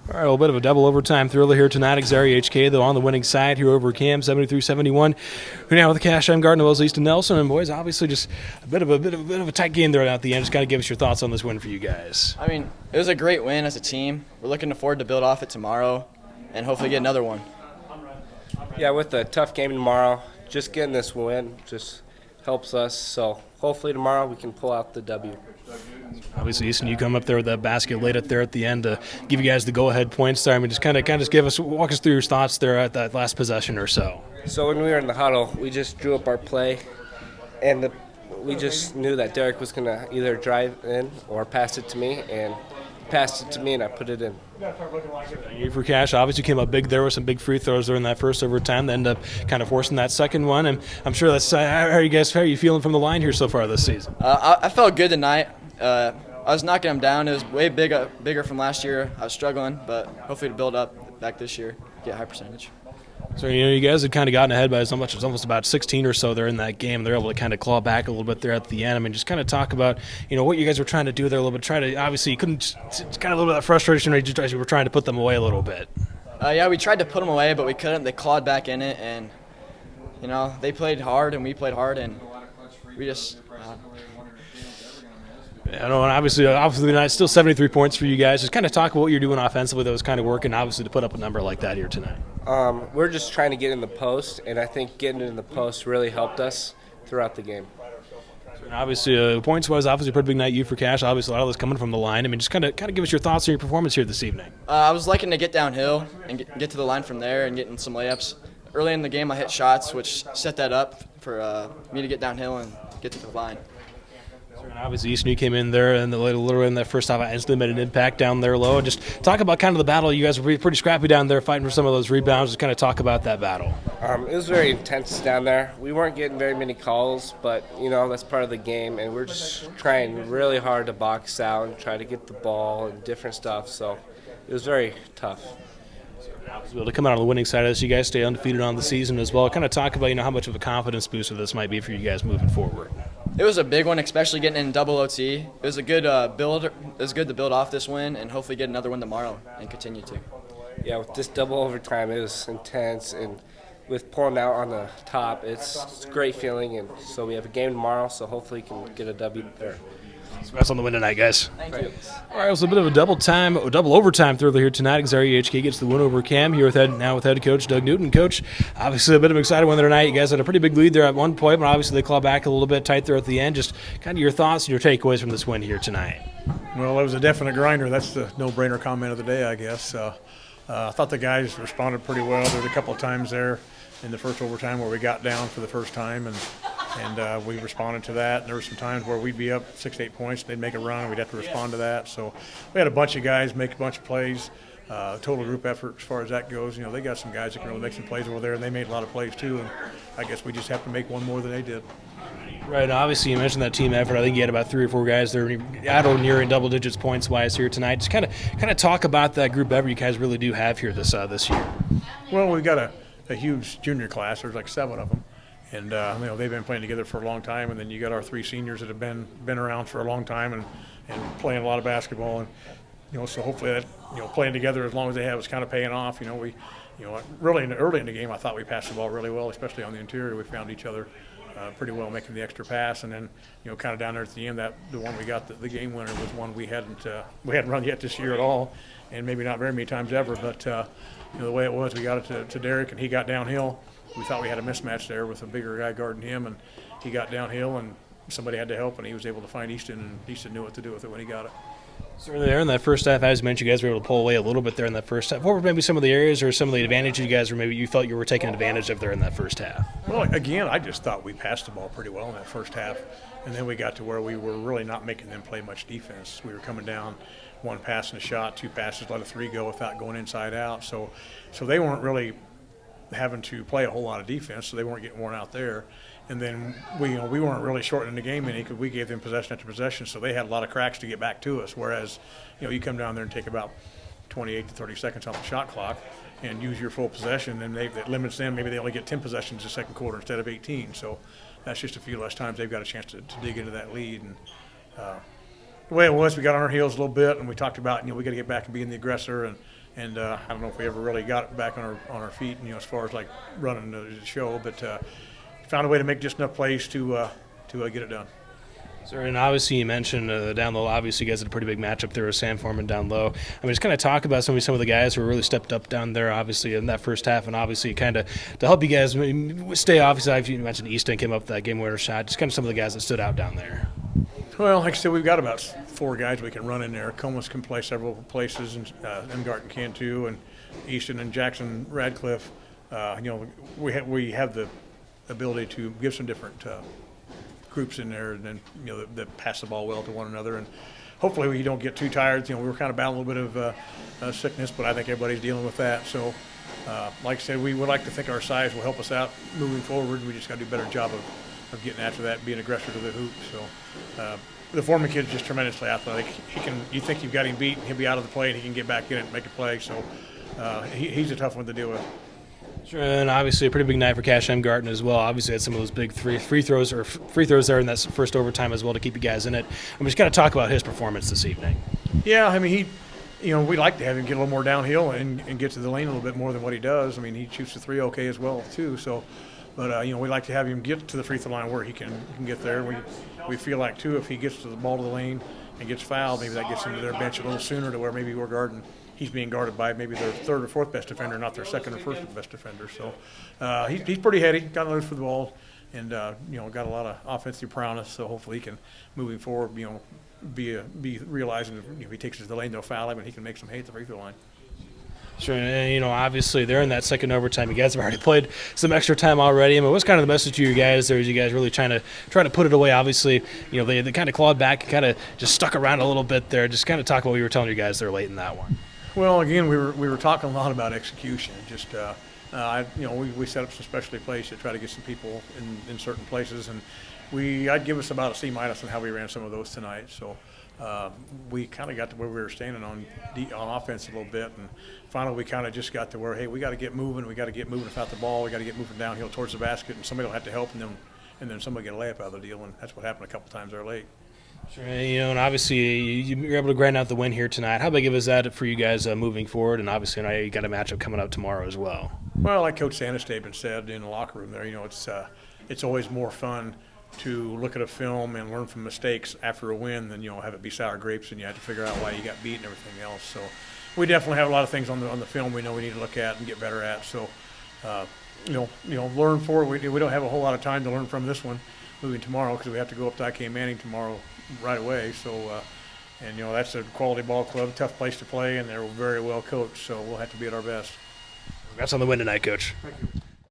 All right, a little bit of a double overtime thriller here tonight. Exira-EHK, though, on the winning side here over Cam, 73-71. We're now with the Cash M Gardner Wells, Easton Nelson, and boys, obviously just a bit of a tight game there at the end. Just got to give us your thoughts on this win for you guys. I mean, it was a great win as a team. We're looking forward to build off it tomorrow and hopefully get another one. Yeah, with a tough game tomorrow, just getting this win just helps us. So hopefully tomorrow we can pull out the W. Obviously, Easton, you come up there with that basket late up there at the end to give you guys the go-ahead points there. I mean, just kind of walk us through your thoughts there at that last possession or so. So when we were in the huddle, we just drew up our play, and we just knew that Derek was going to either drive in or pass it to me, and he passed it to me, and I put it in. You for Cash obviously came up big there with some big free throws there in that first overtime. They end up kind of forcing that second one, and I'm sure that's how are you feeling from the line here so far this season? I felt good tonight. I was knocking them down. It was way bigger from last year. I was struggling, but hopefully to build up back this year, get a high percentage. So, you guys had kind of gotten ahead by as much as almost about 16 or so there in that game. They're able to kind of claw back a little bit there at the end. I mean, just kind of talk about, what you guys were trying to do there a little bit. Obviously, you couldn't, it's kind of a little bit of that frustration or you were trying to put them away a little bit. Yeah, we tried to put them away, but we couldn't. They clawed back in it, and, they played hard and we played hard, and we just I know, and obviously tonight, still 73 points for you guys. Just kind of talk about what you're doing offensively that was kind of working, obviously, to put up a number like that here tonight. We're just trying to get in the post, and I think getting in the post really helped us throughout the game. And obviously, points-wise, obviously a pretty big night you for Cash. Obviously, a lot of this coming from the line. I mean, just kind of give us your thoughts on your performance here this evening. I was liking to get downhill and get to the line from there and get in some layups. Early in the game, I hit shots, which set that up for me to get downhill and get to the line. And obviously, Easton, you came in there and literally in that first half, I instantly made an impact down there low. And just talk about kind of the battle. You guys were pretty scrappy down there fighting for some of those rebounds. Just kind of talk about that battle. It was very intense down there. We weren't getting very many calls, but, that's part of the game. And we're just trying really hard to box out and try to get the ball and different stuff. So it was very tough. Able to come out on the winning side of this, you guys stay undefeated on the season as well. Kind of talk about how much of a confidence booster this might be for you guys moving forward. It was a big one, especially getting in double OT. It was a good build. It was good to build off this win and hopefully get another one tomorrow and continue to. Yeah, with this double overtime, it was intense, and with pulling out on the top, it's a great feeling. And so we have a game tomorrow, so hopefully we can get a W there. Congrats on the win tonight, guys. Thank you. All right, it was a bit of a double overtime thriller here tonight. Exira-EHK gets the win over Cam here with head coach Doug Newton. Coach, obviously a bit of an exciting one there tonight. You guys had a pretty big lead there at one point, but obviously they claw back a little bit tight there at the end. Just kind of your thoughts and your takeaways from this win here tonight. Well, it was a definite grinder. That's the no-brainer comment of the day, I guess. I thought the guys responded pretty well. There was a couple of times there in the first overtime where we got down for the first time, and we responded to that. And there were some times where we'd be up 6 to 8 points, and they'd make a run, and we'd have to respond to that. So we had a bunch of guys make a bunch of plays. Total group effort as far as that goes. They got some guys that can really make some plays over there, and they made a lot of plays too. And I guess we just have to make one more than they did. Right. Obviously, you mentioned that team effort. I think you had about 3 or 4 guys that are out or near in double digits points wise here tonight. Just kind of talk about that group effort you guys really do have here this year. Well, we've got a huge junior class. There's like 7 of them. And, they've been playing together for a long time. And then you got our 3 seniors that have been around for a long time and playing a lot of basketball. And, so hopefully that, playing together as long as they have is kind of paying off. Really early in the game, I thought we passed the ball really well, especially on the interior. We found each other pretty well making the extra pass. And then, kind of down there at the end, the one we got, the game winner was one we hadn't run yet this year at all. And maybe not very many times ever. But, the way it was, we got it to Derek, and he got downhill. We thought we had a mismatch there with a bigger guy guarding him, and he got downhill, and somebody had to help, and he was able to find Easton, and Easton knew what to do with it when he got it. Certainly there in that first half, as you mentioned, you guys were able to pull away a little bit there in that first half. What were maybe some of the areas or some of the advantages you guys maybe you felt you were taking advantage of there in that first half? Well, again, I just thought we passed the ball pretty well in that first half, and then we got to where we were really not making them play much defense. We were coming down 1 pass and a shot, 2 passes, let a 3 go without going inside out. So they weren't really having to play a whole lot of defense, so they weren't getting worn out there. And then we weren't really shortening the game any because we gave them possession after possession, so they had a lot of cracks to get back to us. Whereas, you come down there and take about 28 to 30 seconds off the shot clock and use your full possession, and that limits them. Maybe they only get 10 possessions the second quarter instead of 18. So that's just a few less times they've got a chance to dig into that lead. And the way it was, we got on our heels a little bit, and we talked about we got to get back and being the aggressor, and and I don't know if we ever really got it back on our feet, as far as like running the show, but found a way to make just enough plays to get it done. So, and obviously you mentioned down low, obviously you guys had a pretty big matchup there with Sam Foreman down low. I mean, just kind of talk about some of the guys who really stepped up down there, obviously, in that first half, and obviously kind of to help you guys stay, obviously, you mentioned Easton came up with that game-winner shot, just kind of some of the guys that stood out down there. Well, like I said, we've got about 4 guys we can run in there. Comas can play several places, and Emgarten can too, and Easton and Jackson Radcliffe. We have the ability to give some different groups in there, and then that pass the ball well to one another, and hopefully we don't get too tired. We were kind of battling a little bit of sickness, but I think everybody's dealing with that. So, like I said, we would like to think our size will help us out moving forward. We just got to do a better job of getting after that, being aggressive to the hoop. So, the Foreman kid's just tremendously athletic. You think you've got him beat, and he'll be out of the play, and he can get back in it and make a play. So, he's a tough one to deal with. Sure, and obviously a pretty big night for Cash Emgarten as well. Obviously had some of those big free throws there in that first overtime as well to keep you guys in it. I'm just going to talk about his performance this evening. Yeah, I mean, we like to have him get a little more downhill and get to the lane a little bit more than what he does. I mean, he shoots the 3 okay as well too. So, but we like to have him get to the free throw line where he can get there. We feel like too, if he gets to the ball to the lane and gets fouled, maybe that gets him to their bench a little sooner, to where maybe he's being guarded by maybe their 3rd or 4th best defender, not their 2nd or 1st best defender. So he's pretty heady, got a nose for the ball, and got a lot of offensive prowess. So hopefully he can, moving forward, be realizing if he takes us to the lane, they'll foul him, and he can make some hay at the free throw line. Sure, and obviously they're in that second overtime. You guys have already played some extra time already. I mean, what's kind of the message to you guys there? Is you guys really trying to put it away? Obviously, they kind of clawed back and kind of just stuck around a little bit there. Just kind of talk about what you were telling you guys there late in that one. Well, again, we were talking a lot about execution. Just we set up some specialty plays to try to get some people in certain places, and I'd give us about a C- on how we ran some of those tonight. So we kind of got to where we were standing on offense a little bit, and finally we kind of just got to where, hey, we got to get moving. We got to get moving without the ball. We got to get moving downhill towards the basket, and somebody will have to help, and then somebody get a layup out of the deal, and that's what happened a couple times there late. Sure, and obviously you're able to grind out the win here tonight. How big of is that for you guys moving forward? And obviously, I know you got a matchup coming up tomorrow as well. Well, like Coach Sanestaben said in the locker room there, it's always more fun to look at a film and learn from mistakes after a win than have it be sour grapes and you have to figure out why you got beat and everything else. So we definitely have a lot of things on the film we know we need to look at and get better at. So learn for it. We don't have a whole lot of time to learn from this one moving tomorrow, because we have to go up to IK Manning tomorrow right away. So that's a quality ball club, tough place to play, and they're very well coached. So we'll have to be at our best. Congrats on the win tonight, Coach. Thank you.